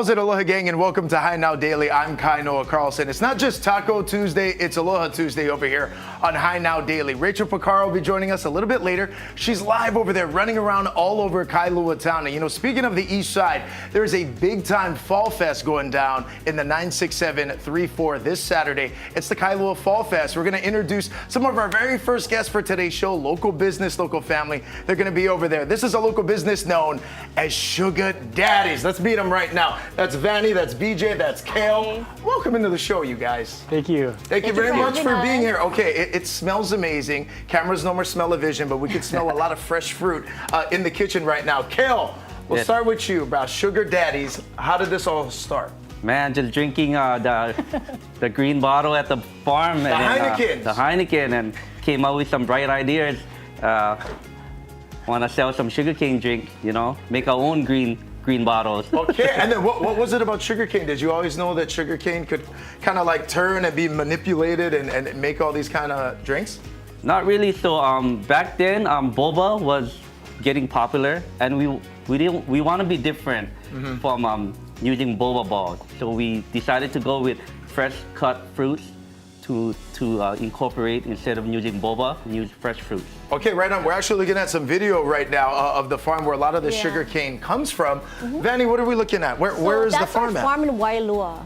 How's it, Aloha gang, and welcome to High Now Daily. I'm Kailua Carlson. It's not just Taco Tuesday, it's Aloha Tuesday over here on High Now Daily. Rachel Picaro will be joining us a little bit later. She's live over there running around all over Kailua town. And, you know, speaking of the east side, there's a big-time Fall Fest going down in the 96734 this Saturday. It's the Kailua Fall Fest. We're going to introduce some of our very first guests for today's show, local business, local family. They're going to be over there. This is a local business known as Sugar Daddies. Let's meet them right now. That's Vanny, that's BJ, that's Kale. Welcome into the show, you guys. Thank you. Thank you very much for being here. Okay, it smells amazing. Cameras no more smell-o-vision, but we can smell a lot of fresh fruit in the kitchen right now. Kale, we'll start with you about Sugar Daddies. How did this all start? Man, just drinking the green bottle at the farm. The Heineken. The Heineken, and came up with some bright ideas. Want to sell some sugarcane drink, you know, make our own green bottles. Okay, and then what was it about sugarcane? Did you always know that sugarcane could kind of like turn and be manipulated and make all these kind of drinks? Not really. So back then, boba was getting popular, and we want to be different from using boba balls. So we decided to go with fresh cut fruits to incorporate, instead of using boba, use fresh fruits. Okay, right on. We're actually looking at some video right now of the farm where a lot of the sugar cane comes from. Vanny, what are we looking at? Where is the farm at? That's our farm in Kailua.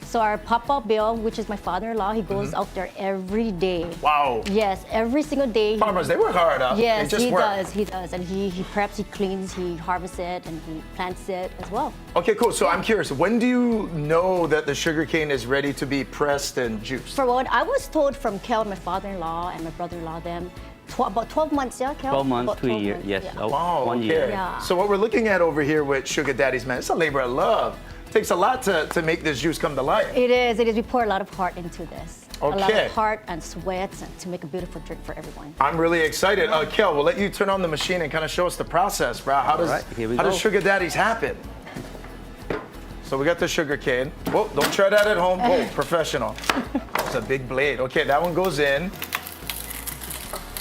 So our Papa Bill, which is my father-in-law, he goes out there every day. Wow. Yes, every single day. Farmers, they work hard, huh? Yes, they just work. He does. And he preps, he cleans, he harvests it, and he plants it as well. Okay, cool. So I'm curious, when do you know that the sugar cane is ready to be pressed and juiced? For what I was told from Kel, my father-in-law, and my brother-in-law, them, about 12 months, yeah, Kel? 12 months about to a year, months, yes. yeah. Oh, Wow, 1 okay. year. Yeah. So what we're looking at over here with Sugar Daddies, man, it's a labor of love. It takes a lot to make this juice come to life. It is. We pour a lot of heart into this. Okay. A lot of heart and sweat to make a beautiful drink for everyone. I'm really excited. Kel, we'll let you turn on the machine and kind of show us the process, bro. How does Sugar Daddies happen? So we got the sugar cane. Whoa, don't try that at home. Whoa, professional. It's a big blade. Okay, that one goes in.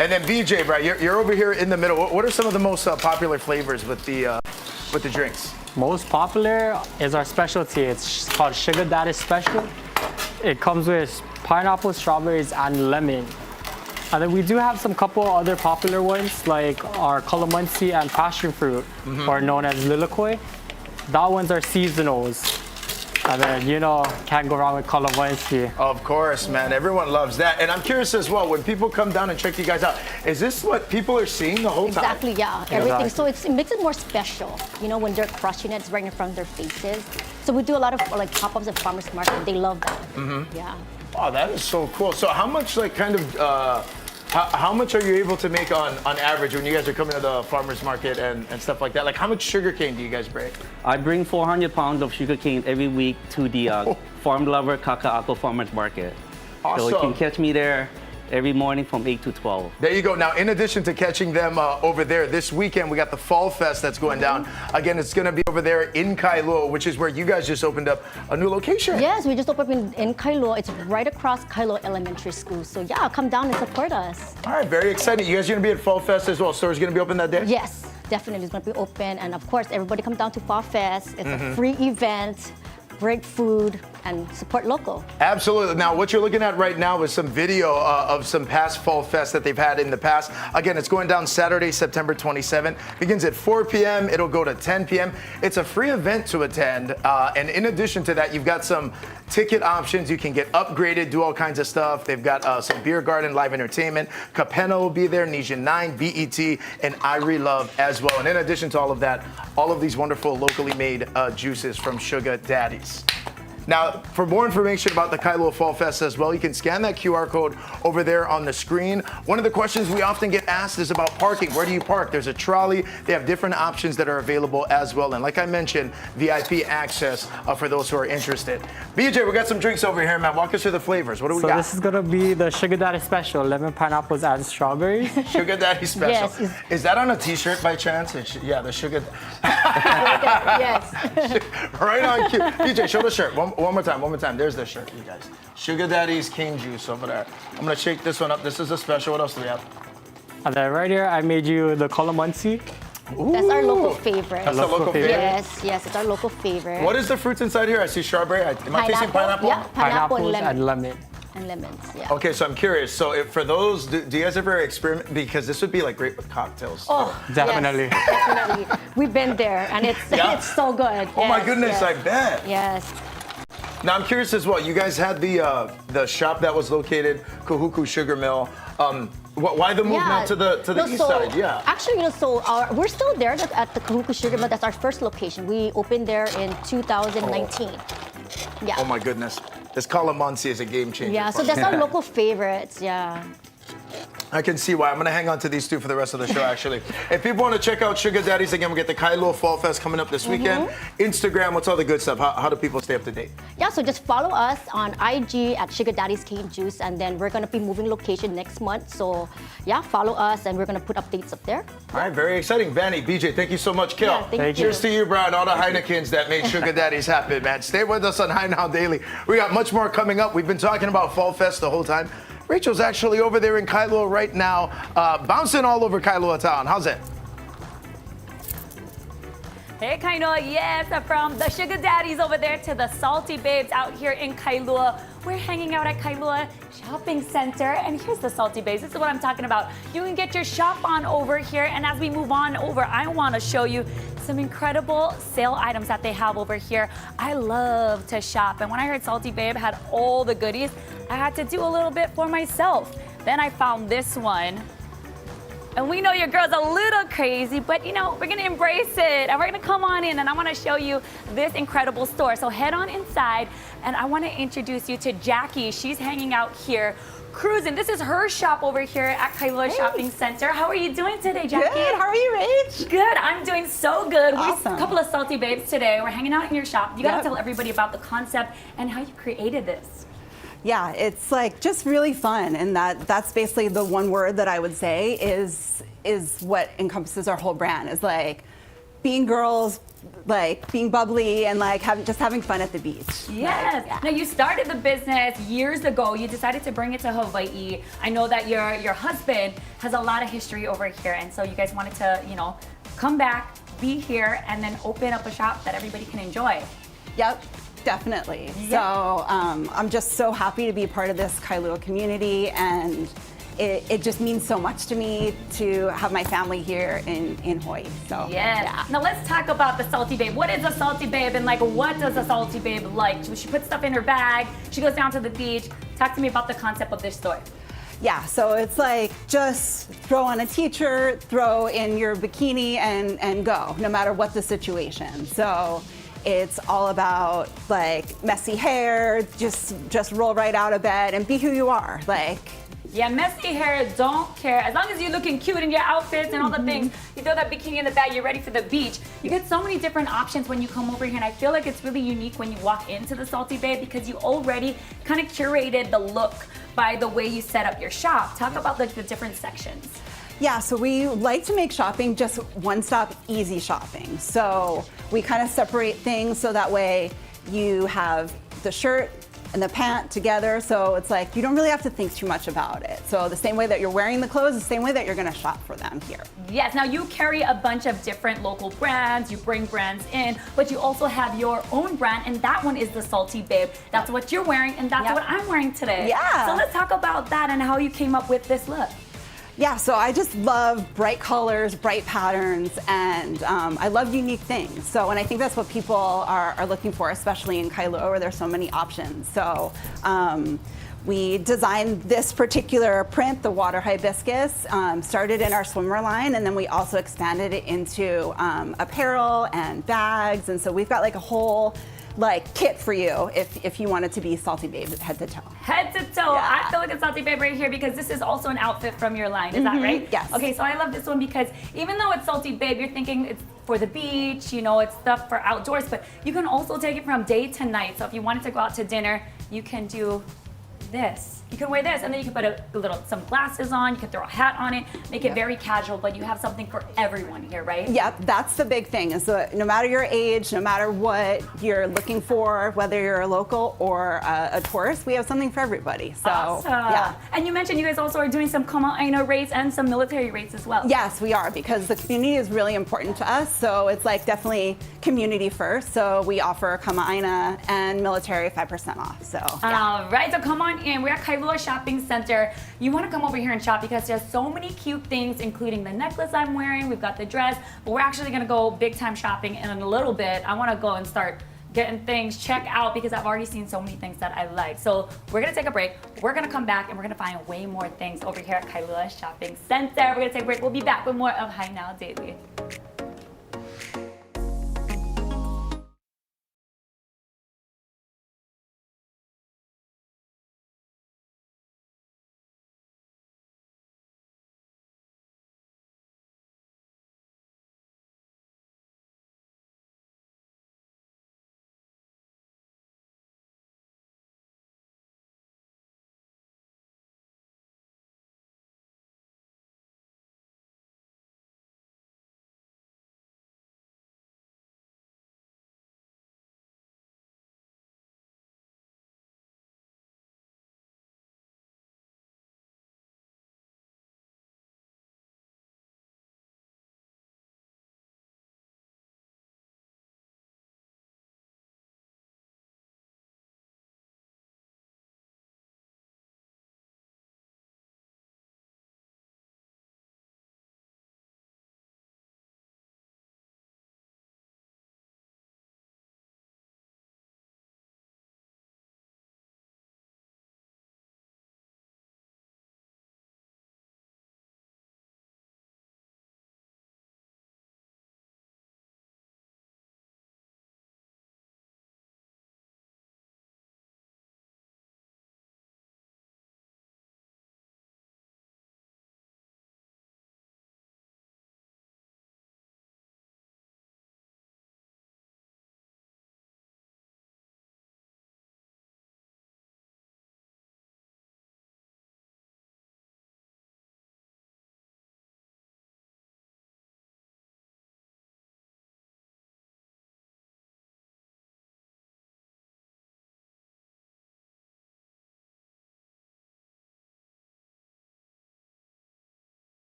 And then BJ, bro, you're over here in the middle. What are some of the most popular flavors with the drinks? Most popular is our specialty. It's called Sugar Daddy Special. It comes with pineapple, strawberries, and lemon. And then we do have some couple other popular ones, like our calamansi and passion fruit, or known as lilikoi. That one's our seasonals. And then, you know, can't go wrong with calamansi. Of course, man. Everyone loves that. And I'm curious as well, when people come down and check you guys out, is this what people are seeing the whole time? Exactly, yeah. Everything. So it makes it more special. You know, when they're crushing it, it's right in front of their faces. So we do a lot of like pop-ups at farmers market. They love that. Yeah. Wow, that is so cool. So how much like kind of how much are you able to make on average when you guys are coming to the farmers market and stuff like that? Like how much sugar cane do you guys bring? I bring 400 pounds of sugarcane every week to the Farm Lover Kaka'ako Farmers Market. Awesome. So you can catch me there every morning from 8 to 12. There you go. Now, in addition to catching them over there this weekend, we got the Fall Fest that's going down. Again, it's going to be over there in Kailua, which is where you guys just opened up a new location. Yes, we just opened in Kailua. It's right across Kailua Elementary School. So yeah, come down and support us. All right, very excited. You guys are going to be at Fall Fest as well. Store's going to be open that day? Yes, definitely. It's going to be open. And of course, everybody come down to Fall Fest. It's a free event, great food, and support local. Absolutely. Now, what you're looking at right now is some video of some past Fall Fest that they've had in the past. Again, it's going down Saturday, September 27th. Begins at 4 p.m. It'll go to 10 p.m. It's a free event to attend. And in addition to that, you've got some ticket options. You can get upgraded, do all kinds of stuff. They've got some beer garden, live entertainment. Kapena will be there, Nesian 9, BET, and Irie Love as well. And in addition to all of that, all of these wonderful locally made juices from Sugar Daddies. Now, for more information about the Kailua Fall Fest as well, you can scan that QR code over there on the screen. One of the questions we often get asked is about parking. Where do you park? There's a trolley. They have different options that are available as well. And like I mentioned, VIP access for those who are interested. BJ, we got some drinks over here, man. Walk us through the flavors. What do we got? So this is going to be the Sugar Daddy Special, lemon, pineapples, and strawberries. Sugar Daddy Special. Yes. Is that on a t-shirt by chance? Yeah, the Sugar. Yes. Right on cue. BJ, show the shirt. One more time. There's the shirt, you guys. Sugar Daddy's cane juice over there. I'm gonna shake this one up. This is a special. What else do we have? And then right here, I made you the calamansi. That's our local favorite. That's a local favorite? Yes, it's our local favorite. What is the fruits inside here? I see strawberry. Am I tasting pineapple? Yeah, pineapple and lemon. And lemons, yeah. Okay, so I'm curious. So for those, do you guys ever experiment? Because this would be like great with cocktails. Oh, Definitely. Yes, definitely. We've been there, and it's it's so good. Oh my Yes, goodness, yes. I bet. Yes. Now I'm curious as well. You guys had the shop that was located Kahuku Sugar Mill. Why the move now to the east side? Yeah. Actually, we're still there at the Kahuku Sugar Mill. That's our first location. We opened there in 2019. Yeah. Oh my goodness. This calamansi is a game changer. Yeah, so that's our local favorites. Yeah. I can see why. I'm gonna hang on to these two for the rest of the show, actually. If people want to check out Sugar Daddies, again, we get the Kailua Fall Fest coming up this weekend. Instagram, what's all the good stuff? How do people stay up to date? Yeah, so just follow us on IG at Sugar Daddies Cane Juice, and then we're gonna be moving location next month. So yeah, follow us, and we're gonna put updates up there. All right, very exciting. Vanny, BJ, thank you so much. Kel, Yeah, thank you. cheers to you, Brian, all the Heinekens that made Sugar Daddies happen, man. Stay with us on High Now Daily. We got much more coming up. We've been talking about Fall Fest the whole time. Rachel's actually over there in Kailua right now, bouncing all over Kailua town. How's it? Hey, Kailua, yes, from the Sugar Daddies over there to the Salty Babes out here in Kailua. We're hanging out at Kailua Shopping Center, and here's the Salty Babes. This is what I'm talking about. You can get your shop on over here, and as we move on over, I want to show you some incredible sale items that they have over here. I love to shop, and when I heard Salty Babe had all the goodies, I had to do a little bit for myself. Then I found this one. And we know your girl's a little crazy, but you know, we're gonna embrace it and we're gonna come on in and I wanna show you this incredible store. So head on inside and I wanna introduce you to Jackie. She's hanging out here, cruising. This is her shop over here at Kailua Shopping Center. How are you doing today, Jackie? Good, how are you, Rach? Good, I'm doing so good. Awesome. We're a couple of salty babes today. We're hanging out in your shop. You gotta Yep. tell everybody about the concept and how you created this. Yeah, it's like just really fun, and that's basically the one word that I would say is what encompasses our whole brand. Is like being girls, like being bubbly, and like just having fun at the beach. Yes. Like, yeah. Now you started the business years ago. You decided to bring it to Hawaii. I know that your husband has a lot of history over here, and so you guys wanted to, you know, come back, be here, and then open up a shop that everybody can enjoy. Yep. Definitely. Yeah. So I'm just so happy to be part of this Kailua community, and it just means so much to me to have my family here in Hawaii. So Yes. yeah. Now let's talk about the Salty Babe. What is a Salty Babe, and like what does a Salty Babe like? She puts stuff in her bag. She goes down to the beach. Talk to me about the concept of this store. Yeah, so it's like just throw on a t-shirt, throw in your bikini, and go, no matter what the situation. So it's all about like messy hair, just roll right out of bed and be who you are. Like, Yeah, messy hair, don't care. As long as you're looking cute in your outfits and all the things, you throw that bikini in the bag, you're ready for the beach. You get so many different options when you come over here, and I feel like it's really unique when you walk into the Salty Babe because you already kind of curated the look by the way you set up your shop. Talk about the different sections. yeah, so we like to make shopping just one-stop easy shopping. So we kind of separate things so that way you have the shirt and the pant together, so it's like you don't really have to think too much about it. So the same way that you're wearing the clothes, the same way that you're gonna shop for them here. Yes, now you carry a bunch of different local brands, you bring brands in, but you also have your own brand, and that one is the Salty Babe. That's what you're wearing, and that's Yep. what I'm wearing today. Yeah. So let's talk about that and how you came up with this look. Yeah, so I just love bright colors, bright patterns, and I love unique things. So, and I think that's what people are looking for, especially in Kailua where there's so many options. So we designed this particular print, the water hibiscus, started in our swimwear line, and then we also expanded it into apparel and bags. And so we've got like a whole like kit for you if you want it to be Salty Babe head to toe. Head to toe. Yeah. I feel like a Salty Babe right here because this is also an outfit from your line. Is that right? Yes. Okay, so I love this one because even though it's Salty Babe, you're thinking it's for the beach, you know, it's stuff for outdoors, but you can also take it from day to night. So if you wanted to go out to dinner, you can do this. You can wear this, and then you can put some glasses on. You can throw a hat on it, make it very casual. But you have something for everyone here, right? Yep, that's the big thing. Is that no matter your age, no matter what you're looking for, whether you're a local or a tourist, we have something for everybody. So awesome. yeah. And you mentioned you guys also are doing some kama'aina rates and some military rates as well. Yes, we are, because the community is really important to us. So it's like definitely community first. So we offer kama'aina and military 5% off. So yeah. All right, so come on in. We're at Kailua Shopping Center. You want to come over here and shop because there's so many cute things, including the necklace I'm wearing. We've got the dress, but we're actually going to go big time shopping in a little bit. I want to go and start getting things checked out because I've already seen so many things that I like. So we're going to take a break. We're going to come back and we're going to find way more things over here at Kailua Shopping Center. We're going to take a break. We'll be back with more of Hi Now Daily.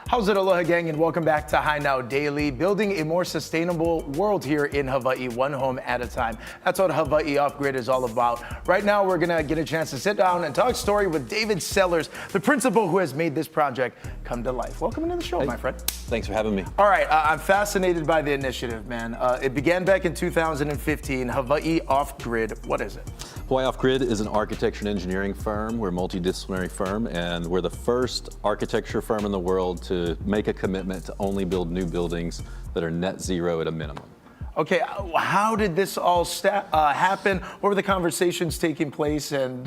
How's it, Aloha gang, and welcome back to Hi Now Daily, building a more sustainable world here in Hawaii, one home at a time. That's what Hawaii Offgrid is all about. Right now, we're gonna get a chance to sit down and talk story with David Sellers, the principal who has made this project come to life. Welcome into the show, my friend. Thanks for having me. All right, I'm fascinated by the initiative, man. It began back in 2015, Hawaii Offgrid. What is it? Hawaii Offgrid is an architecture and engineering firm. We're a multidisciplinary firm, and we're the first architecture firm in the world to make a commitment to only build new buildings that are net zero at a minimum. Okay, how did this all happen? What were the conversations taking place and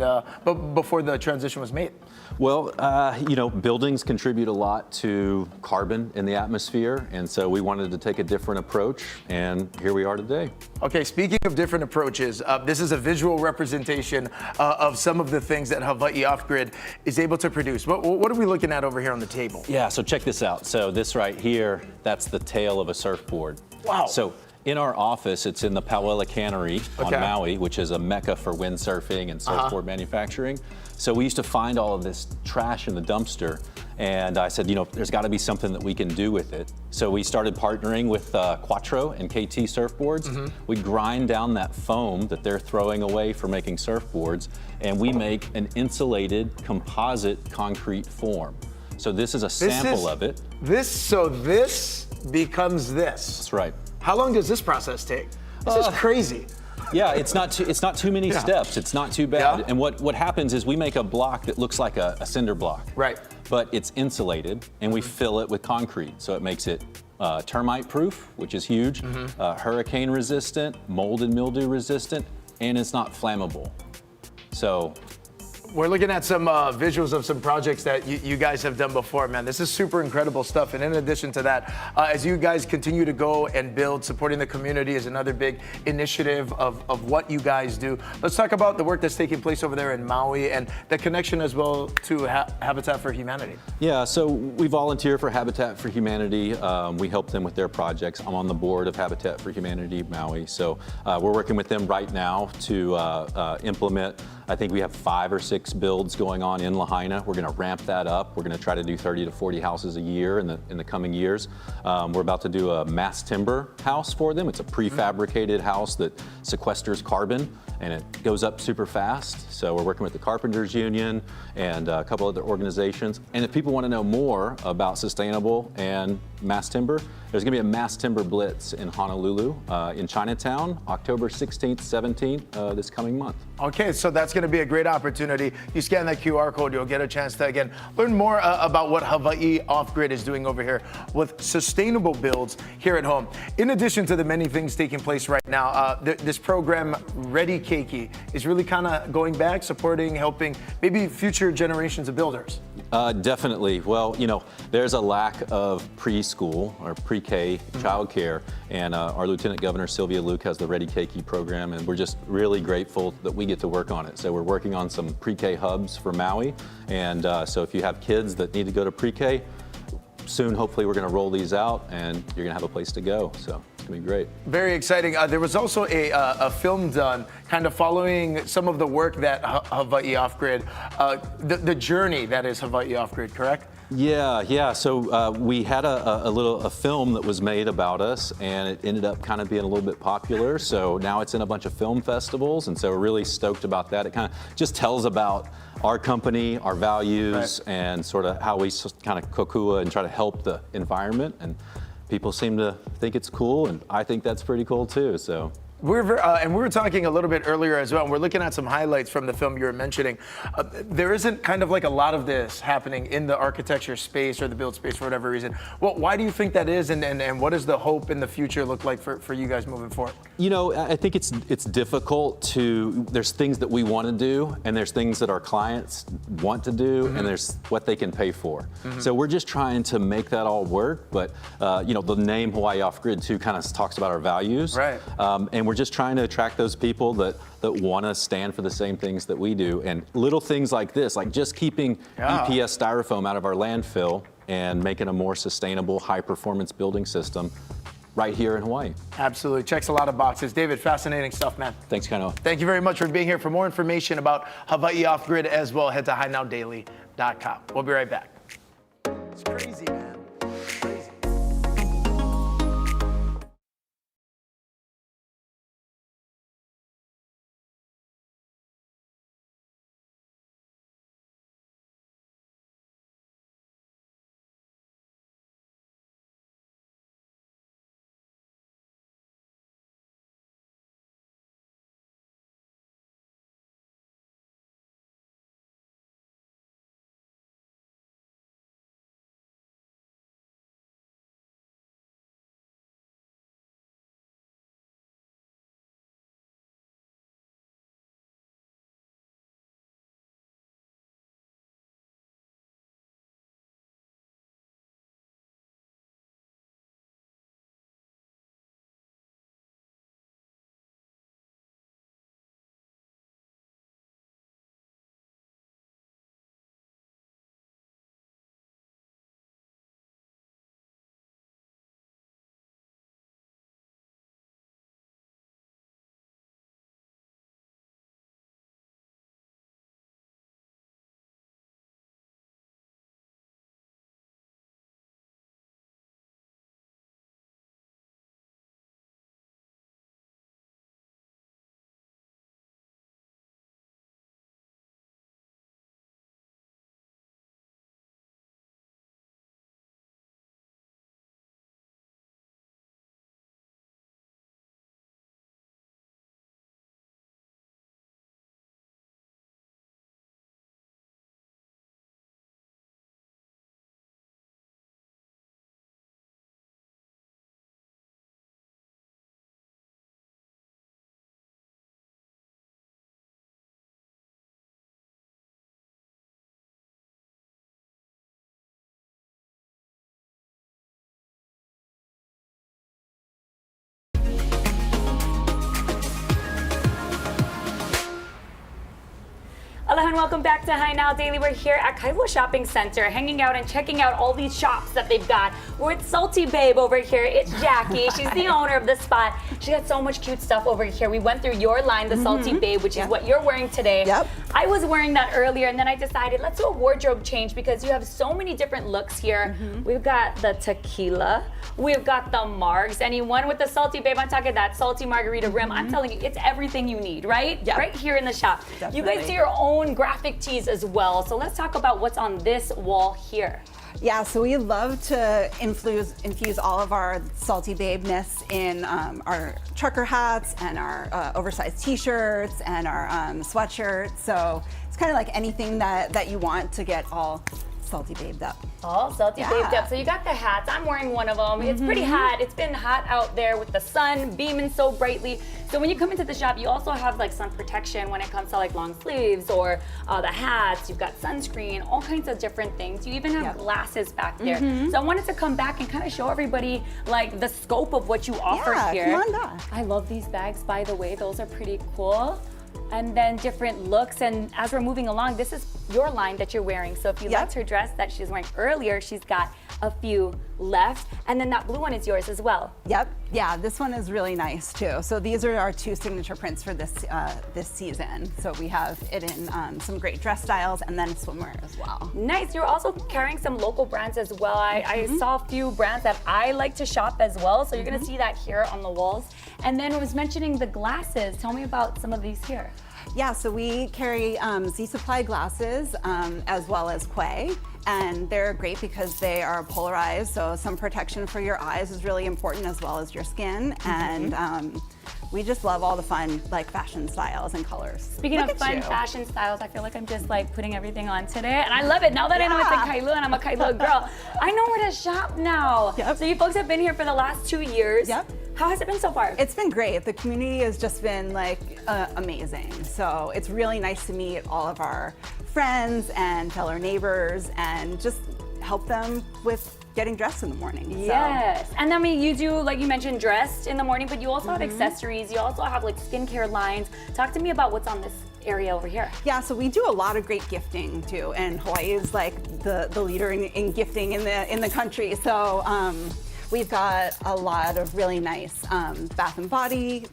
before the transition was made? Well, buildings contribute a lot to carbon in the atmosphere, and so we wanted to take a different approach, and here we are today. Okay, speaking of different approaches, this is a visual representation of some of the things that Hawaii Offgrid is able to produce. What are we looking at over here on the table? Yeah, so check this out. So this right here, that's the tail of a surfboard. Wow. So in our office, it's in the Pauela Cannery on Maui, which is a mecca for windsurfing and surfboard manufacturing. So we used to find all of this trash in the dumpster, and I said, there's got to be something that we can do with it. So we started partnering with Quattro and KT surfboards. We grind down that foam that they're throwing away for making surfboards, and we make an insulated composite concrete form. So this is a sample of it. This becomes this. That's right. How long does this process take? This is crazy. Yeah, it's not too many steps. It's not too bad. Yeah. And what happens is we make a block that looks like a cinder block. Right. But it's insulated, and we fill it with concrete, so it makes it termite proof, which is huge, hurricane resistant, mold and mildew resistant, and it's not flammable. So we're looking at some visuals of some projects that you guys have done before, man. This is super incredible stuff. And in addition to that, as you guys continue to go and build, supporting the community is another big initiative of what you guys do. Let's talk about the work that's taking place over there in Maui and the connection as well to Habitat for Humanity. Yeah, so we volunteer for Habitat for Humanity. We help them with their projects. I'm on the board of Habitat for Humanity Maui. So we're working with them right now to implement, I think we have 5 or 6 builds going on in Lahaina. We're going to ramp that up. We're going to try to do 30 to 40 houses a year in the coming years. We're about to do a mass timber house for them. It's a prefabricated house that sequesters carbon and it goes up super fast. So we're working with the Carpenters Union and a couple other organizations. And if people want to know more about sustainable and mass timber, there's going to be a mass timber blitz in Honolulu, in Chinatown, October 16th, 17th, this coming month. Okay, so that's going to be a great opportunity. You scan that QR code, you'll get a chance to, again, learn more about what Hawaii Offgrid is doing over here with sustainable builds here at home. In addition to the many things taking place right now, this program, Ready Keiki, is really kind of going back, supporting, helping maybe future generations of builders. Definitely. Well, you know, there's a lack of preschool or pre-K childcare, and our Lieutenant Governor Sylvia Luke has the Ready Keiki program, and we're just really grateful that we get to work on it. So we're working on some pre-K hubs for Maui, and so if you have kids that need to go to pre-K, soon hopefully we're going to roll these out, and you're going to have a place to go. So it's going to be great. Very exciting. There was also a film done kind of following some of the work that Hawaii Offgrid, the journey that is Hawaii Offgrid, correct? Yeah. So we had a film that was made about us, and it ended up kind of being a little bit popular. So now it's in a bunch of film festivals, and so we're really stoked about that. It kind of just tells about our company, our values, and sort of how we kind of kokua and try to help the environment. And people seem to think it's cool, and I think that's pretty cool too. So. And we were talking a little bit earlier as well, and we're looking at some highlights from the film you were mentioning. There isn't kind of like a lot of this happening in the architecture space or the build space for whatever reason. Well, why do you think that is, and what does the hope in the future look like for you guys moving forward? You know, I think it's difficult to, there's things that we want to do, and there's things that our clients want to do, and there's what they can pay for. So we're just trying to make that all work, but you know, the name Hawaii Offgrid too kind of talks about our values. Right. And we're just trying to attract those people that want to stand for the same things that we do. And little things like this, like just keeping EPS styrofoam out of our landfill and making a more sustainable, high-performance building system right here in Hawaii. Absolutely. Checks a lot of boxes. David, fascinating stuff, man. Thanks, Kailua. Thank you very much for being here. For more information about Hawaii Offgrid as well, head to HighNowDaily.com. We'll be right back. It's crazy, man. everyone, welcome back to Hi Now Daily. We're here at Kailua Shopping Center, hanging out and checking out all these shops that they've got. We're with Salty Babe over here. It's Jackie. She's the owner of the spot. She got so much cute stuff over here. We went through your line, the Salty Babe, which is what you're wearing today. Yep. I was wearing that earlier, and then I decided let's do a wardrobe change because you have so many different looks here. We've got the tequila, we've got the margs. Anyone with the Salty Babe, I'm talking that salty margarita rim. I'm telling you, it's everything you need, right? Yep. Right here in the shop. Definitely. You guys do your own graphic tees as well. So let's talk about what's on this wall here. Yeah, so we love to infuse all of our Salty Babe-ness in our trucker hats and our oversized t-shirts and our sweatshirts. So it's kind of like anything that you want to get all Salty Babed up. All salty babed up. So you got the hats. I'm wearing one of them. It's pretty hot. It's been hot out there with the sun beaming so brightly. So when you come into the shop, you also have like sun protection when it comes to like long sleeves or the hats. You've got sunscreen, all kinds of different things. You even have glasses back there. So I wanted to come back and kind of show everybody like the scope of what you offer here. Come on back. I love these bags, by the way. Those are pretty cool. And then different looks, and as we're moving along, this is your line that you're wearing. So if you liked her dress that she's wearing earlier, she's got a few left, and then that blue one is yours as well. Yep, yeah, this one is really nice too. So these are our two signature prints for this this season. So we have it in some great dress styles and then swimwear as well. Nice, you're also carrying some local brands as well. I saw a few brands that I like to shop as well, so you're gonna see that here on the walls. And then I was mentioning the glasses. Tell me about some of these here. Yeah, so we carry Z Supply glasses as well as Quay, and they're great because they are polarized, so some protection for your eyes is really important as well as your skin, and we just love all the fun like fashion styles and colors. Speaking of fun fashion styles, I feel like I'm just like putting everything on today, and I love it. Now that I know it's in Kailua and I'm a Kailua girl, I know where to shop now. So you folks have been here for the last 2 years. How has it been so far? It's been great. The community has just been like amazing. So it's really nice to meet all of our friends and fellow neighbors and just help them with getting dressed in the morning. Yes, and I mean you do, like you mentioned, dressed in the morning, but you also have accessories. You also have like skincare lines. Talk to me about what's on this area over here. Yeah, so we do a lot of great gifting too, and Hawaii is like the leader in gifting in the country. So we've got a lot of really nice bath and body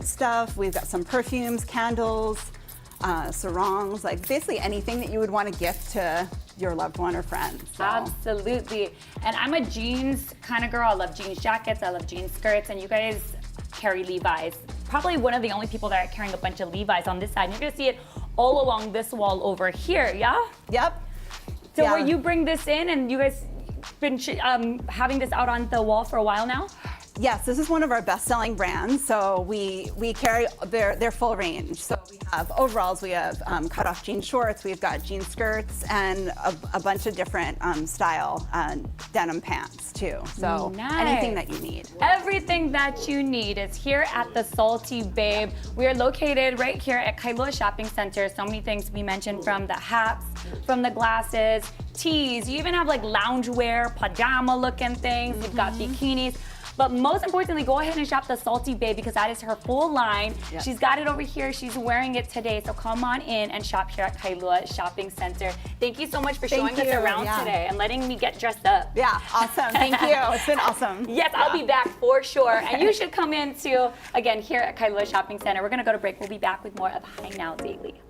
stuff. We've got some perfumes, candles, sarongs, like basically anything that you would want to gift to your loved one or friend. So. Absolutely. And I'm a jeans kind of girl. I love jeans jackets. I love jeans skirts. And you guys carry Levi's. Probably one of the only people that are carrying a bunch of Levi's on this side. And you're going to see it all along this wall over here, yeah? Yep. So where you bring this in and you guys been having this out on the wall for a while now? Yes, this is one of our best-selling brands. So we carry their full range. So we have overalls, we have cut-off jean shorts, we've got jean skirts, and a bunch of different style denim pants too. So anything that you need. Everything that you need is here at the Salty Babe. We are located right here at Kailua Shopping Center. So many things we mentioned, from the hats, from the glasses, tees. You even have like loungewear, pajama-looking things. You've got bikinis. But most importantly, go ahead and shop the Salty Babe because that is her full line. She's got it over here. She's wearing it today. So come on in and shop here at Kailua Shopping Center. Thank you so much for showing us around today and letting me get dressed up. Yeah, awesome. Thank you. It's been awesome. Yes, I'll be back for sure. And you should come in too, again, here at Kailua Shopping Center. We're going to go to break. We'll be back with more of Hi Now Daily.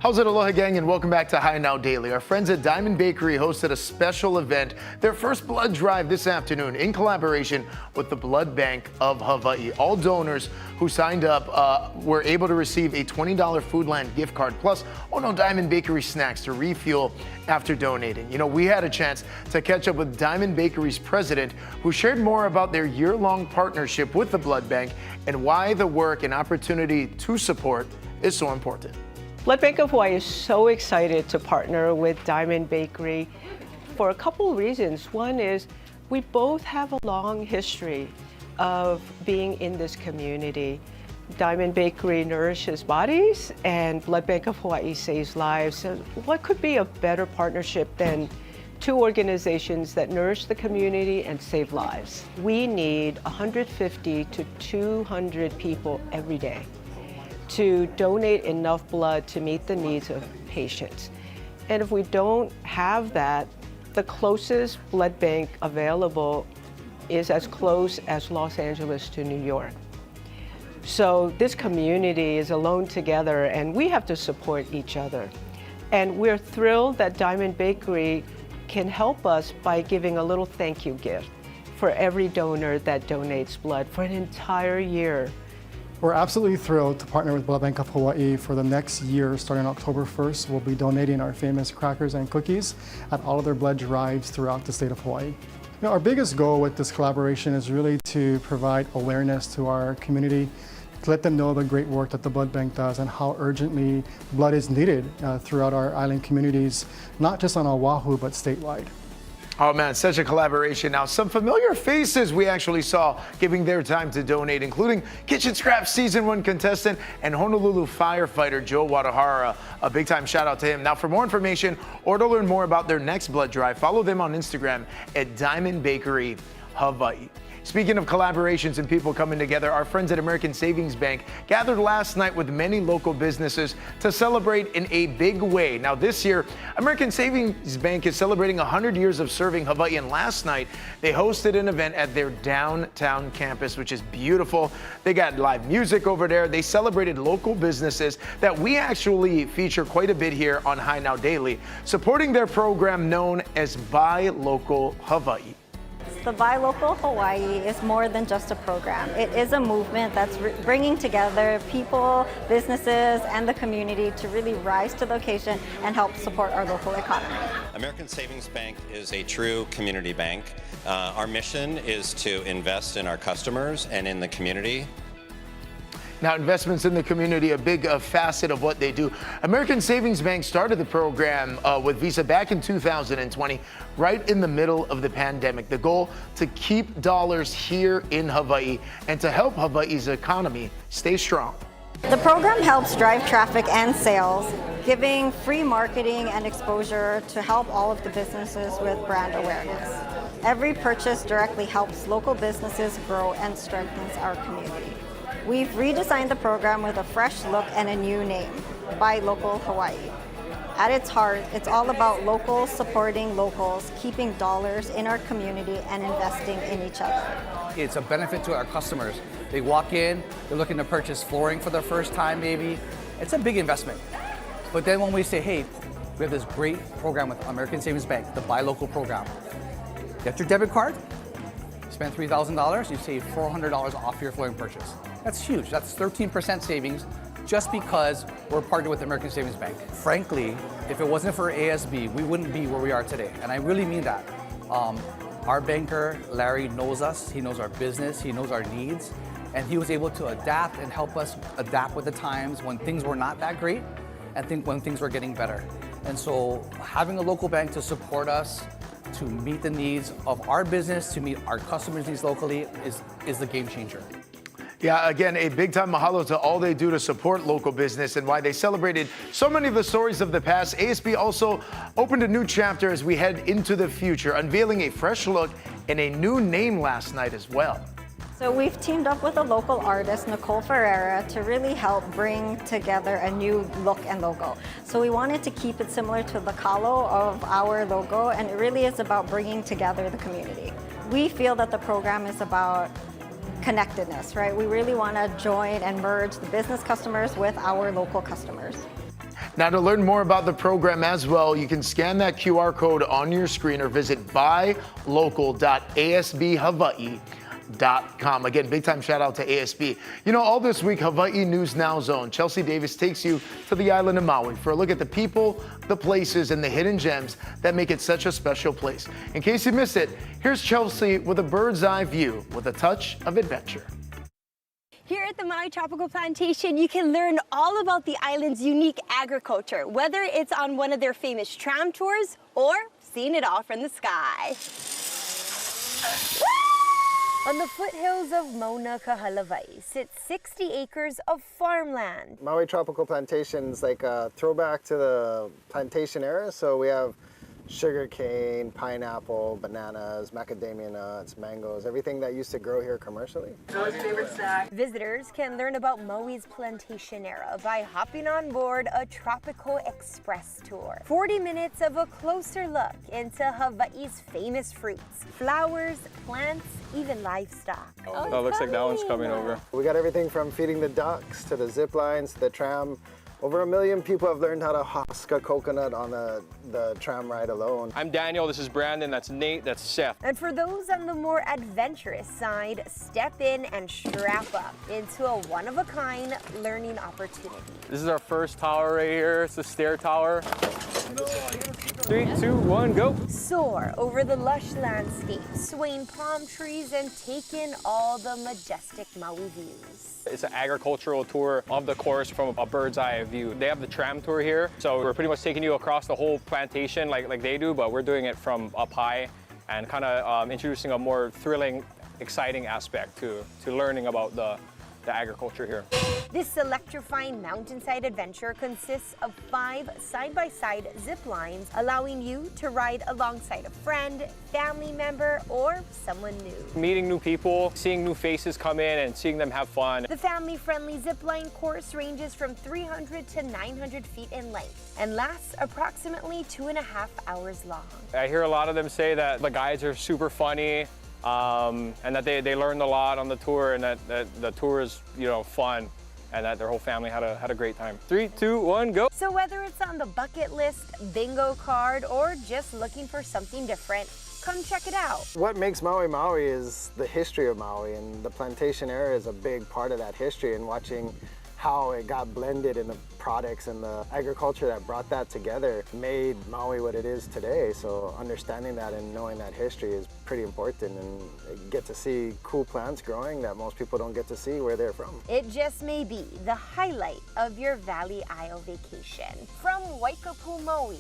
How's it, Aloha gang, and welcome back to High Now Daily. Our friends at Diamond Bakery hosted a special event, their first blood drive this afternoon in collaboration with the Blood Bank of Hawaii. All donors who signed up were able to receive a $20 Foodland gift card plus Diamond Bakery snacks to refuel after donating. You know, we had a chance to catch up with Diamond Bakery's president, who shared more about their year-long partnership with the Blood Bank and why the work and opportunity to support is so important. Blood Bank of Hawaii is so excited to partner with Diamond Bakery for a couple of reasons. One is we both have a long history of being in this community. Diamond Bakery nourishes bodies and Blood Bank of Hawaii saves lives. So what could be a better partnership than two organizations that nourish the community and save lives? We need 150 to 200 people every day to donate enough blood to meet the needs of patients. And if we don't have that, the closest blood bank available is as close as Los Angeles to New York. So this community is alone together and we have to support each other. And we're thrilled that Diamond Bakery can help us by giving a little thank you gift for every donor that donates blood for an entire year. We're absolutely thrilled to partner with Blood Bank of Hawaii for the next year. Starting October 1st, we'll be donating our famous crackers and cookies at all of their blood drives throughout the state of Hawaii. You know, our biggest goal with this collaboration is really to provide awareness to our community, to let them know the great work that the Blood Bank does and how urgently blood is needed throughout our island communities, not just on Oahu, but statewide. Oh man, such a collaboration. Now, some familiar faces we actually saw giving their time to donate, including Kitchen Scraps Season 1 contestant and Honolulu firefighter Joe Wadahara. A big time shout out to him. Now, for more information or to learn more about their next blood drive, follow them on Instagram at Diamond Bakery Hawaii. Speaking of collaborations and people coming together, our friends at American Savings Bank gathered last night with many local businesses to celebrate in a big way. Now this year, American Savings Bank is celebrating 100 years of serving Hawaii, and last night they hosted an event at their downtown campus, which is beautiful. They got live music over there. They celebrated local businesses that we actually feature quite a bit here on High Now Daily, supporting their program known as Buy Local Hawaii. The Buy Local Hawaii is more than just a program. It is a movement that's bringing together people, businesses, and the community to really rise to the occasion and help support our local economy. American Savings Bank is a true community bank. Our mission is to invest in our customers and in the community. Now, investments in the community, a big facet of what they do. American Savings Bank started the program with Visa back in 2020, right in the middle of the pandemic. The goal, to keep dollars here in Hawaii and to help Hawaii's economy stay strong. The program helps drive traffic and sales, giving free marketing and exposure to help all of the businesses with brand awareness. Every purchase directly helps local businesses grow and strengthens our community. We've redesigned the program with a fresh look and a new name, Buy Local Hawaii. At its heart, it's all about locals supporting locals, keeping dollars in our community and investing in each other. It's a benefit to our customers. They walk in, they're looking to purchase flooring for the first time maybe. It's a big investment. But then when we say, hey, we have this great program with American Savings Bank, the Buy Local program. Get your debit card, spend $3,000, you save $400 off your flooring purchase. That's huge. That's 13% savings just because we're partnered with American Savings Bank. Frankly, if it wasn't for ASB, we wouldn't be where we are today. And I really mean that. Our banker, Larry, knows us. He knows our business. He knows our needs. And he was able to adapt and help us adapt with the times when things were not that great and when things were getting better. And so having a local bank to support us, to meet the needs of our business, to meet our customers' needs locally is the game changer. Yeah, again, a big time mahalo to all they do to support local business and why they celebrated so many of the stories of the past. ASB also opened a new chapter as we head into the future, unveiling a fresh look and a new name last night as well. So we've teamed up with a local artist, Nicole Ferreira, to really help bring together a new look and logo. So we wanted to keep it similar to the kalo of our logo, and it really is about bringing together the community. We feel that the program is about connectedness, right? We really want to join and merge the business customers with our local customers. Now, to learn more about the program as well, you can scan that QR code on your screen or visit buylocal.asbhawaii.com. Again, big time shout out to ASB. You know, all this week, Hawaii News Now Zone, Chelsea Davis takes you to the island of Maui for a look at the people, the places, and the hidden gems that make it such a special place. In case you missed it, here's Chelsea with a bird's eye view with a touch of adventure. Here at the Maui Tropical Plantation, you can learn all about the island's unique agriculture, whether it's on one of their famous tram tours or seeing it all from the sky. On the foothills of Mauna Kahalawai sits 60 acres of farmland. Maui Tropical Plantation is like a throwback to the plantation era, so we have sugar cane, pineapple, bananas, macadamia nuts, mangoes, everything that used to grow here commercially. Maui's favorite snack. Visitors can learn about Maui's plantation era by hopping on board a tropical express tour. 40 minutes of a closer look into Hawaii's famous fruits, flowers, plants, even livestock. Oh, it looks like that one's coming over. We got everything from feeding the ducks to the zip lines to the tram. Over 1 million people have learned how to husk a coconut on the tram ride alone. I'm Daniel, this is Brandon, that's Nate, that's Seth. And for those on the more adventurous side, step in and strap up into a one-of-a-kind learning opportunity. This is our first tower right here, it's the stair tower. 3, 2, 1, go. Soar over the lush landscape, swaying palm trees and take in all the majestic Maui views. It's an agricultural tour of the course from a bird's eye view. They have the tram tour here, so we're pretty much taking you across the whole plantation like they do, but we're doing it from up high and kind of introducing a more thrilling, exciting aspect to learning about the agriculture here. This electrifying mountainside adventure consists of 5 side-by-side zip lines, allowing you to ride alongside a friend, family member, or someone new. Meeting new people, seeing new faces come in and seeing them have fun. The family-friendly zipline course ranges from 300 to 900 feet in length and lasts approximately 2.5 hours long. I hear a lot of them say that the guides are super funny, and that they learned a lot on the tour, and that the tour is, you know, fun, and that their whole family had a great time. 3, 2, 1, go. So whether it's on the bucket list, bingo card, or just looking for something different, come check it out. What makes Maui Maui is the history of Maui, and the plantation era is a big part of that history, and watching how it got blended in the products and the agriculture that brought that together made Maui what it is today. So understanding that and knowing that history is pretty important, and get to see cool plants growing that most people don't get to see where they're from. It just may be the highlight of your Valley Isle vacation. From Waikapu, Maui,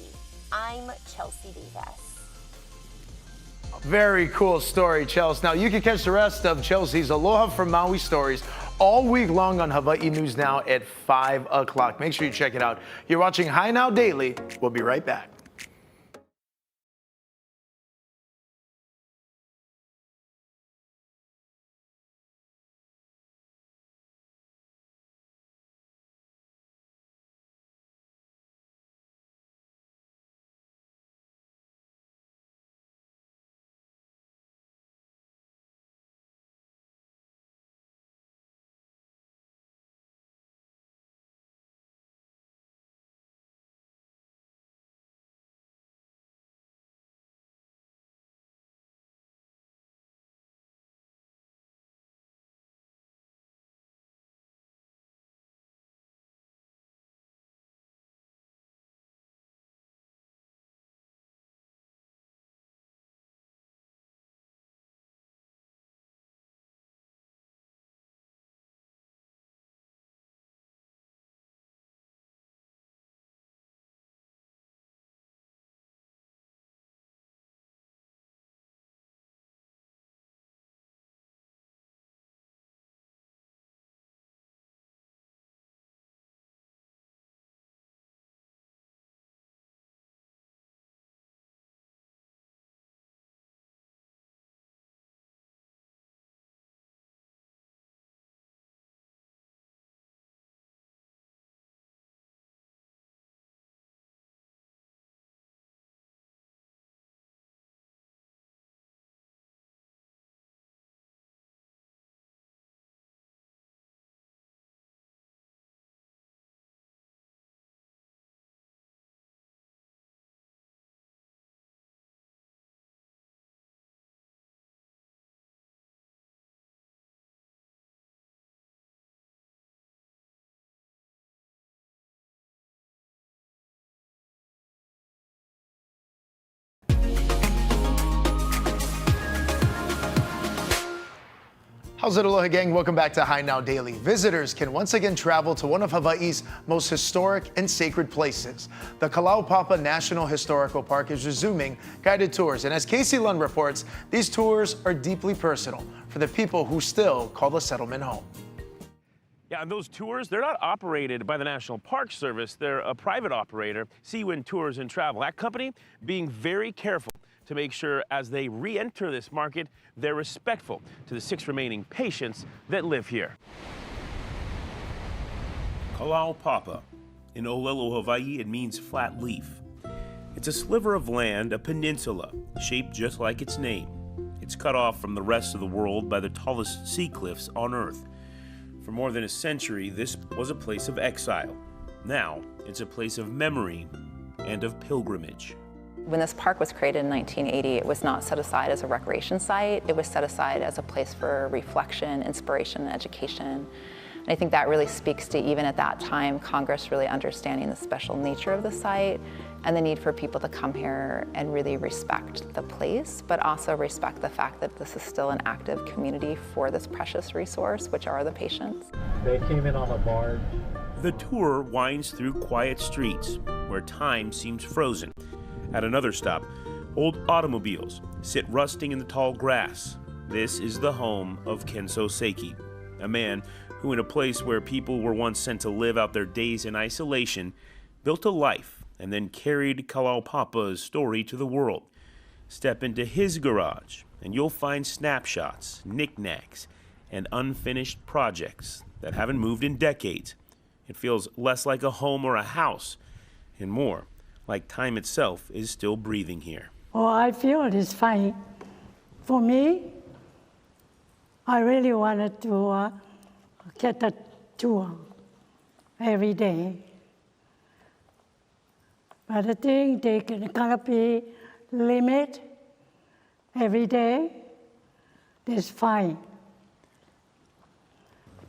I'm Chelsea Davis. Very cool story, Chelsea. Now, you can catch the rest of Chelsea's Aloha from Maui stories all week long on Hawaii News Now at 5 o'clock. Make sure you check it out. You're watching High Now Daily. We'll be right back. How's it, Aloha gang? Welcome back to High Now Daily. Visitors can once again travel to one of Hawaii's most historic and sacred places. The Kalaupapa National Historical Park is resuming guided tours. And as Casey Lund reports, these tours are deeply personal for the people who still call the settlement home. Yeah, and those tours, they're not operated by the National Park Service. They're a private operator, Seawind Tours and Travel. That company being very careful to make sure as they re-enter this market, they're respectful to the 6 remaining patients that live here. Kalaupapa. In Olelo, Hawaii, it means flat leaf. It's a sliver of land, a peninsula, shaped just like its name. It's cut off from the rest of the world by the tallest sea cliffs on Earth. For more than a century, this was a place of exile. Now, it's a place of memory and of pilgrimage. When this park was created in 1980, it was not set aside as a recreation site. It was set aside as a place for reflection, inspiration, and education. And I think that really speaks to, even at that time, Congress really understanding the special nature of the site and the need for people to come here and really respect the place, but also respect the fact that this is still an active community for this precious resource, which are the patients. They came in on a barge. The tour winds through quiet streets where time seems frozen. At another stop, old automobiles sit rusting in the tall grass. This is the home of Kenso Seiki, a man who, in a place where people were once sent to live out their days in isolation, built a life and then carried Kalaupapa's story to the world. Step into his garage and you'll find snapshots, knickknacks, and unfinished projects that haven't moved in decades. It feels less like a home or a house and more like time itself is still breathing here. Oh, I feel it's fine. For me, I really wanted to get a tour every day. But I think they can kind of be limit every day. That's fine.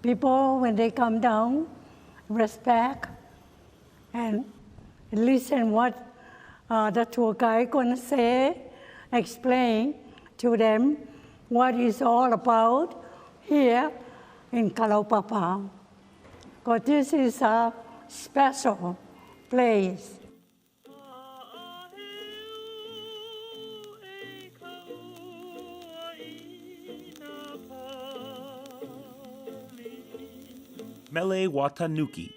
People, when they come down, respect and listen what the tour guide gonna say, explain to them what it's all about here in Kalaupapa. Because this is a special place. Mele Watanuki,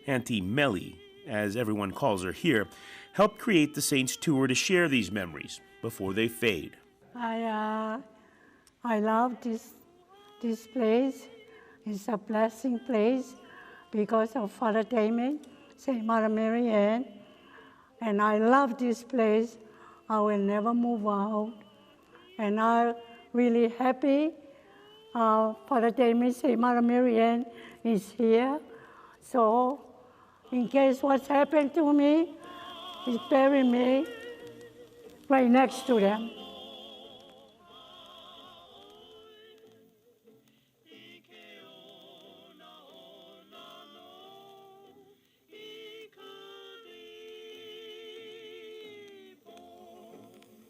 Auntie Melly, as everyone calls her here, helped create the Saints tour to share these memories before they fade. I love this place. It's a blessing place because of Father Damien, St. Mother Mary Ann, and I love this place. I will never move out, and I'm really happy. Father Damien, St. Mother Mary Ann is here, so in case what's happened to me, he's buried me right next to them.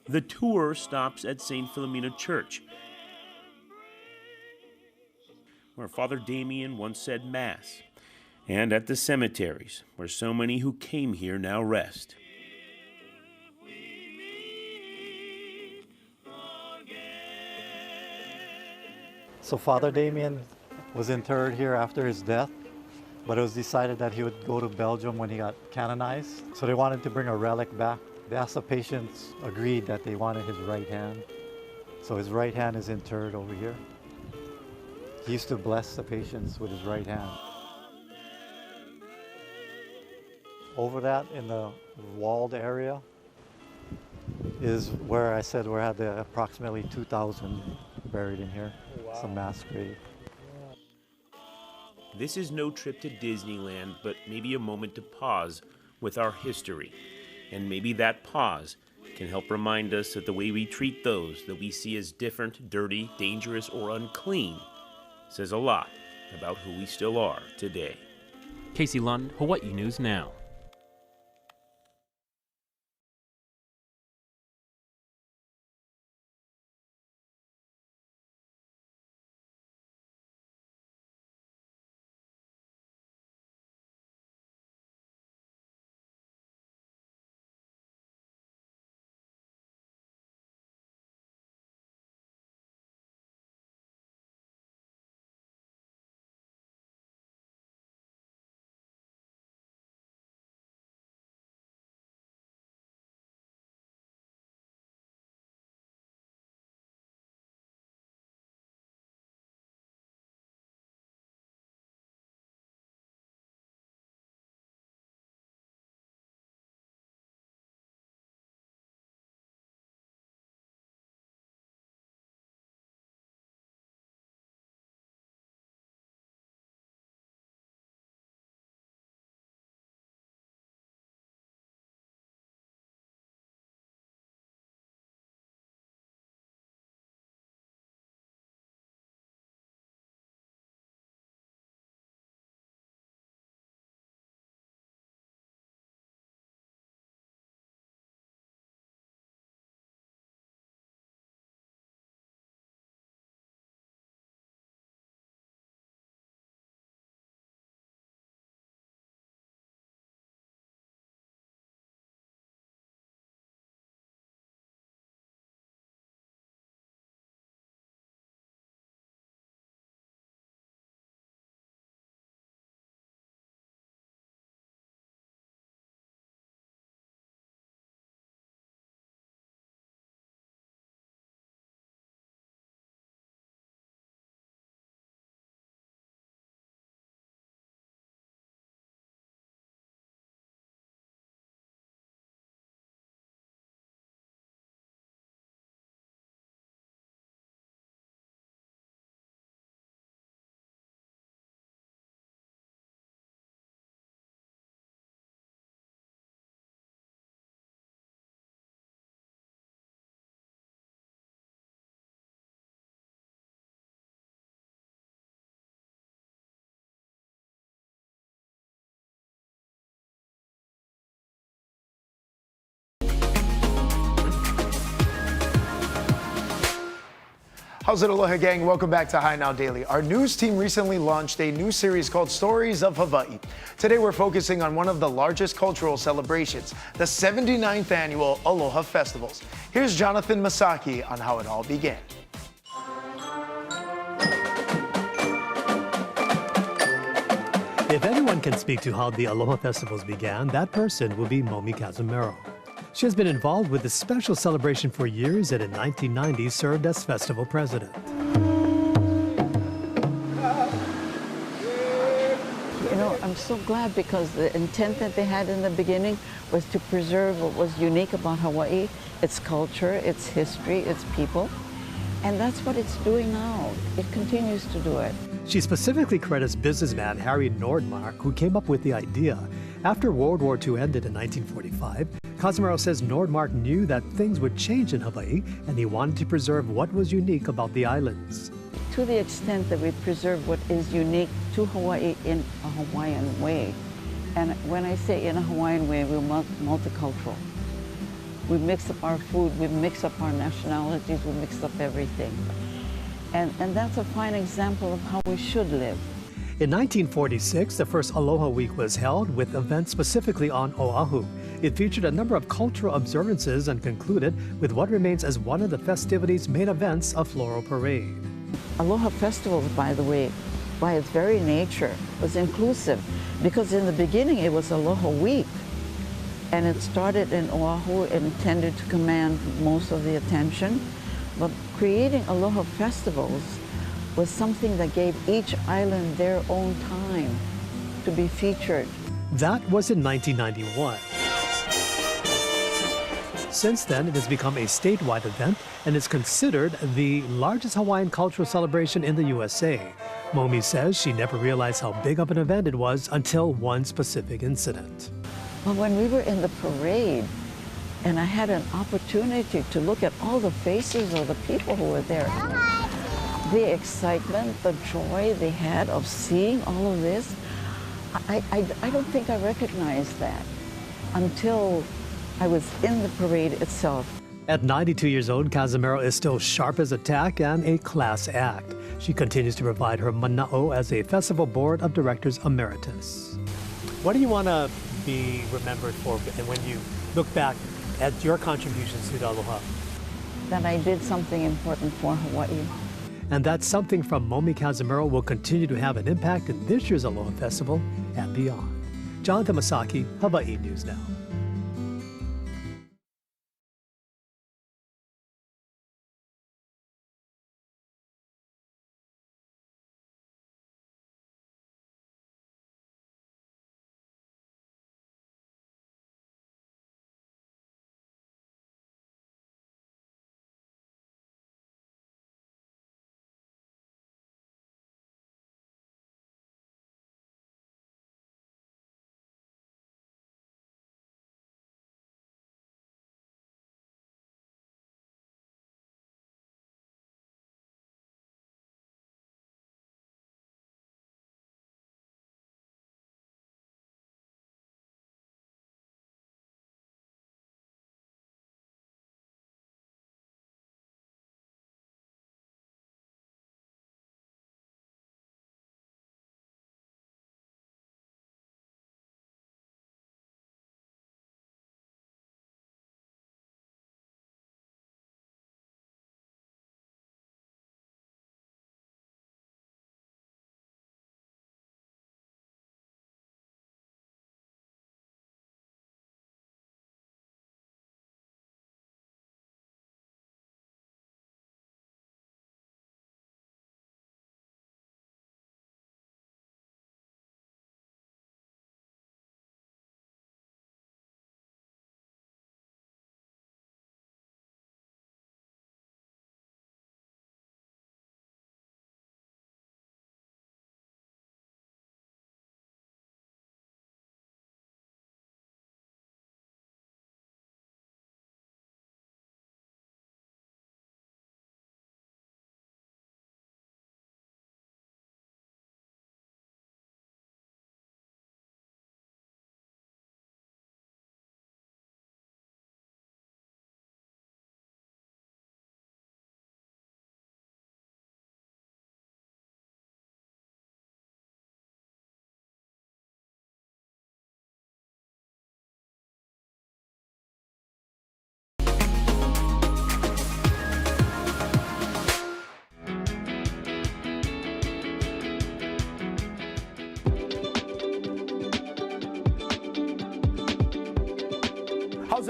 The tour stops at St. Philomena Church, where Father Damien once said Mass, and at the cemeteries, where so many who came here now rest. So Father Damien was interred here after his death, but it was decided that he would go to Belgium when he got canonized. So they wanted to bring a relic back. They asked the patients, agreed that they wanted his right hand. So his right hand is interred over here. He used to bless the patients with his right hand. Over that, in the walled area, is where I said we had the approximately 2,000 buried in here. Wow. It's a mass grave. This is no trip to Disneyland, but maybe a moment to pause with our history. And maybe that pause can help remind us that the way we treat those that we see as different, dirty, dangerous, or unclean says a lot about who we still are today. Casey Lund, Hawaii News Now. How's it, Aloha gang? Welcome back to High Now Daily. Our news team recently launched a new series called Stories of Hawaii. Today we're focusing on one of the largest cultural celebrations, the 79th annual Aloha Festivals. Here's Jonathan Masaki on how it all began. If anyone can speak to how the Aloha Festivals began, that person will be Momi Kazumero. She has been involved with this special celebration for years and in 1990 served as festival president. You know, I'm so glad because the intent that they had in the beginning was to preserve what was unique about Hawaii, its culture, its history, its people. And that's what it's doing now. It continues to do it. She specifically credits businessman Harry Nordmark, who came up with the idea. After World War II ended in 1945, Kazumero says Nordmark knew that things would change in Hawaii, and he wanted to preserve what was unique about the islands. To the extent that we preserve what is unique to Hawaii in a Hawaiian way. And when I say in a Hawaiian way, we're multicultural. We mix up our food, we mix up our nationalities, we mix up everything. And that's a fine example of how we should live. In 1946, the first Aloha Week was held with events specifically on Oahu. It featured a number of cultural observances and concluded with what remains as one of the festivities' main events, a floral parade. Aloha Festivals, by the way, by its very nature, was inclusive because in the beginning it was Aloha Week. And it started in Oahu and intended to command most of the attention. But creating Aloha Festivals was something that gave each island their own time to be featured. That was in 1991. Since then, it has become a statewide event and is considered the largest Hawaiian cultural celebration in the USA. Momi says she never realized how big of an event it was until one specific incident. Well, when we were in the parade, and I had an opportunity to look at all the faces of the people who were there. The excitement, the joy they had of seeing all of this, I don't think I recognized that until I was in the parade itself. At 92 years old, Kazumero is still sharp as a tack and a class act. She continues to provide her mana'o as a festival board of directors emeritus. What do you want to be remembered for, and when you look back at your contributions to the Aloha? That I did something important for Hawaii. And that something from Momi Kazumero will continue to have an impact in this year's Aloha Festival and beyond. Jonathan Masaki, Hawaii News Now.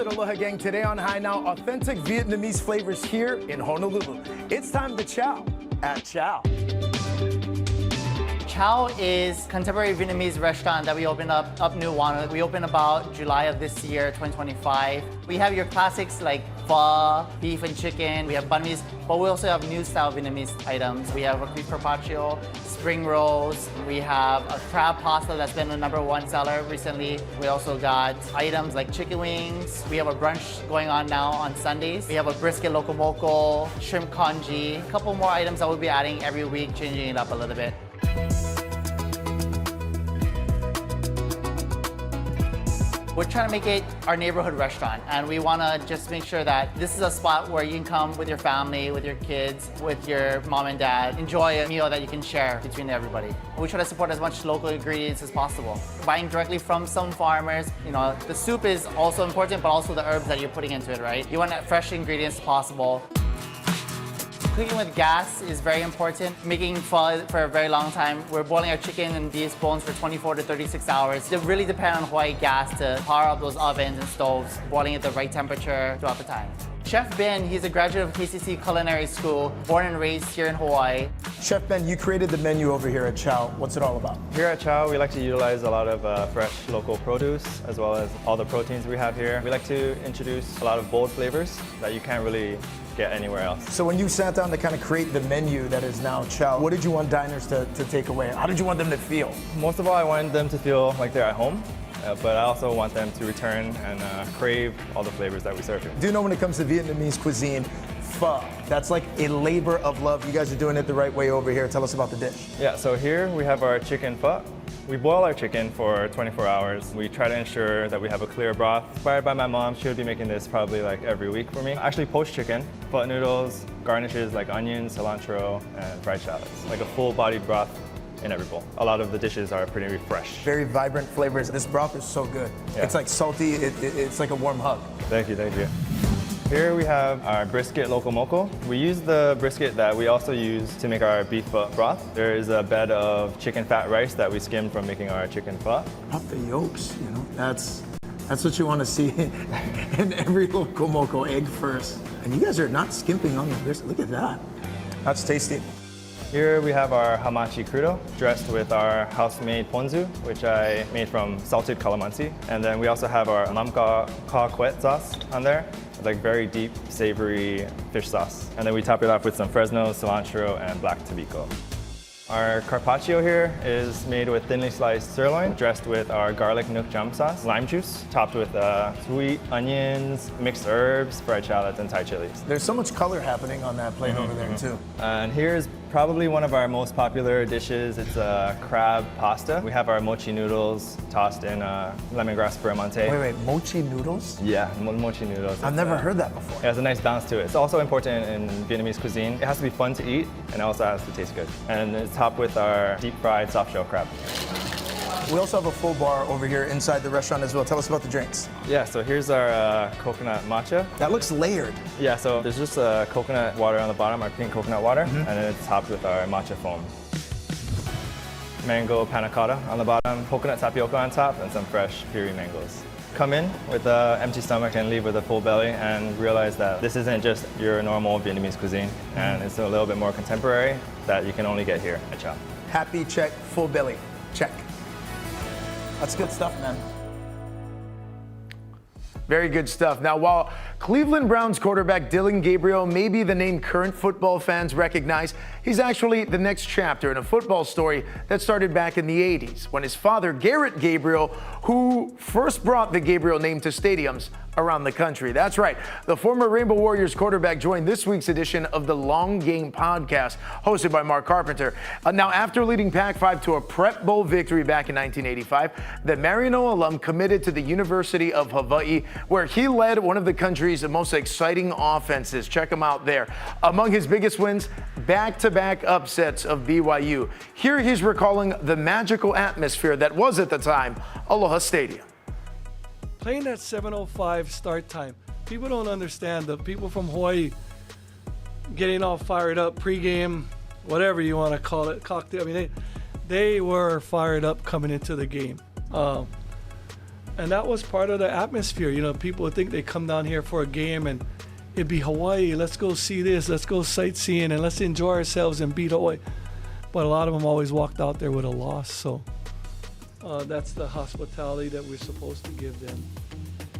it, Aloha Gang. Today on High Now, authentic Vietnamese flavors here in Honolulu. It's time to chow at Chao. Chao is a contemporary Vietnamese restaurant that we opened up New One. We opened about July of this year, 2025. We have your classics like pho, beef and chicken. We have banh mi's, but we also have new style Vietnamese items. We have a beef carpaccio, spring rolls. We have a crab pasta that's been the #1 seller recently. We also got items like chicken wings. We have a brunch going on now on Sundays. We have a brisket loco moco, shrimp congee. A couple more items that we'll be adding every week, changing it up a little bit. We're trying to make it our neighborhood restaurant, and we want to just make sure that this is a spot where you can come with your family, with your kids, with your mom and dad, enjoy a meal that you can share between everybody. We try to support as much local ingredients as possible. Buying directly from some farmers, you know, the soup is also important, but also the herbs that you're putting into it, right? You want fresh ingredients possible. Cooking with gas is very important. Making pho for a very long time. We're boiling our chicken and beef bones for 24 to 36 hours. It really depends on Hawaii gas to power up those ovens and stoves, boiling at the right temperature throughout the time. Chef Ben, he's a graduate of KCC Culinary School, born and raised here in Hawaii. Chef Ben, you created the menu over here at Chao. What's it all about? Here at Chao, we like to utilize a lot of fresh local produce, as well as all the proteins we have here. We like to introduce a lot of bold flavors that you can't really get anywhere else. So when you sat down to kind of create the menu that is now Chao, what did you want diners to take away? How did you want them to feel? Most of all, I wanted them to feel like they're at home, but I also want them to return and crave all the flavors that we serve here. Do you know when it comes to Vietnamese cuisine, pho, that's like a labor of love. You guys are doing it the right way over here. Tell us about the dish. Yeah, so here we have our chicken pho. We boil our chicken for 24 hours. We try to ensure that we have a clear broth. Inspired by my mom, she would be making this probably like every week for me. Actually, poached chicken, pho noodles, garnishes like onions, cilantro, and fried shallots. Like a full-bodied broth in every bowl. A lot of the dishes are pretty fresh. Very vibrant flavors. This broth is so good. Yeah. It's like salty, it's like a warm hug. Thank you, thank you. Here we have our brisket loco moco. We use the brisket that we also use to make our beef broth. There is a bed of chicken fat rice that we skimmed from making our chicken pho. Off the yolks, you know, that's what you want to see in every loco moco, egg first. And you guys are not skimping on the brisket. Look at that. That's tasty. Here we have our hamachi crudo, dressed with our house-made ponzu, which I made from salted calamansi. And then we also have our namka ka quet sauce on there, like very deep, savory fish sauce. And then we top it off with some Fresno, cilantro, and black tobacco. Our carpaccio here is made with thinly sliced sirloin, dressed with our garlic nook jam sauce, lime juice, topped with sweet onions, mixed herbs, fried shallots, and Thai chilies. There's so much color happening on that plate over there too. And here's probably one of our most popular dishes. It's a crab pasta. We have our mochi noodles tossed in lemongrass speramonte. Wait, mochi noodles? Yeah, mochi noodles. I've never heard that before. It has a nice balance to it. It's also important in Vietnamese cuisine. It has to be fun to eat, and it also has to taste good. And it's topped with our deep fried soft shell crab. We also have a full bar over here inside the restaurant as well. Tell us about the drinks. Yeah, so here's our coconut matcha. That looks layered. Yeah, so there's just coconut water on the bottom, our pink coconut water, and then it's topped with our matcha foam. Mango panna cotta on the bottom, coconut tapioca on top, and some fresh piri mangoes. Come in with an empty stomach and leave with a full belly and realize that this isn't just your normal Vietnamese cuisine, and it's a little bit more contemporary that you can only get here at Chao. Happy, check. Full belly, check. That's good stuff, man. Very good stuff. Now, while Cleveland Browns quarterback Dillon Gabriel may be the name current football fans recognize, he's actually the next chapter in a football story that started back in the 80s when his father, Garrett Gabriel, who first brought the Gabriel name to stadiums around the country. That's right. The former Rainbow Warriors quarterback joined this week's edition of the Long Game podcast, hosted by Mark Carpenter. Now, after leading Pac-5 to a Prep Bowl victory back in 1985, the Marino alum committed to the University of Hawaii, where he led one of the country's most exciting offenses. Check him out there. Among his biggest wins, back-to-back upsets of BYU. Here he's recalling the magical atmosphere that was at the time Aloha Stadium. Playing at 7:05 start time. People don't understand. The people from Hawaii getting all fired up pregame, whatever you want to call it, cocktail. I mean, they were fired up coming into the game. And that was part of the atmosphere. You know, people would think they come down here for a game and it'd be Hawaii, let's go see this, let's go sightseeing and let's enjoy ourselves and beat Hawaii. But a lot of them always walked out there with a loss, so that's the hospitality that we're supposed to give them.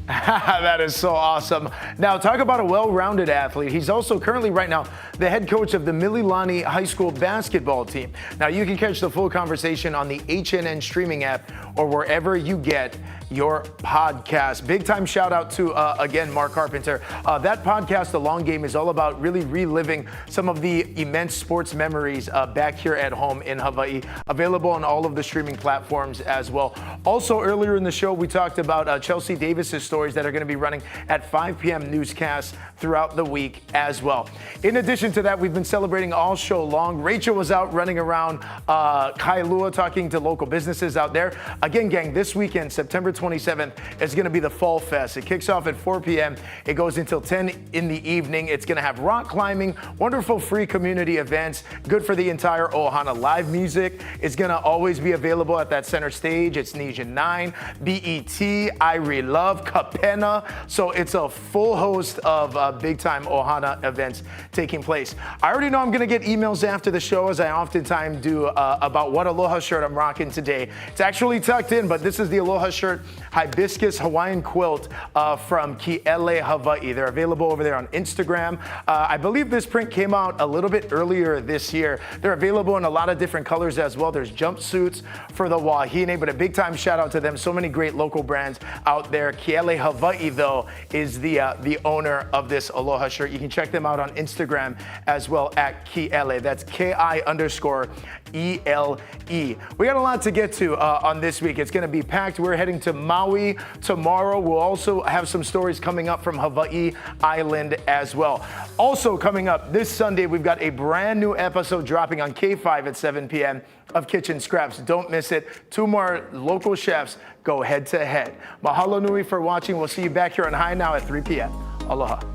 That is so awesome. Now, talk about a well-rounded athlete. He's also currently right now the head coach of the Mililani High School basketball team. Now, you can catch the full conversation on the HNN streaming app or wherever you get your podcast. Big time shout out to, again, Mark Carpenter. That podcast, The Long Game, is all about really reliving some of the immense sports memories back here at home in Hawaii. Available on all of the streaming platforms as well. Also, earlier in the show, we talked about Chelsea Davis's stories that are going to be running at 5 p.m. newscasts throughout the week as well. In addition to that, we've been celebrating all show long. Rachel was out running around Kailua talking to local businesses out there. Again, gang, this weekend, September 27th, is going to be the Fall Fest. It kicks off at 4 p.m. It goes until 10 in the evening. It's going to have rock climbing, wonderful free community events, good for the entire Ohana. Live music is going to always be available at that center stage. It's Nesian 9, BET, I Love, Kapena. So it's a full host of big time Ohana events taking place. I already know I'm going to get emails after the show, as I oftentimes do, about what Aloha shirt I'm rocking today. It's actually tucked in, but this is the Aloha shirt hibiscus Hawaiian quilt from Ki'ele, Hawaii. They're available over there on Instagram. I believe this print came out a little bit earlier this year. They're available in a lot of different colors as well. There's jumpsuits for the wahine, but a big time shout out to them. So many great local brands out there. Ki'ele Hawaii, though, is the owner of this Aloha shirt. You can check them out on Instagram as well at Ki'ele. That's KI_ELE. We got a lot to get to on this week. It's going to be packed. We're heading to Maui tomorrow. We'll also have some stories coming up from Hawaii Island as well. Also coming up this Sunday, we've got a brand new episode dropping on K5 at 7 p.m. of Kitchen Scraps. Don't miss it. 2 more local chefs go head to head. Mahalo nui for watching. We'll see you back here on High Now at 3 p.m. Aloha.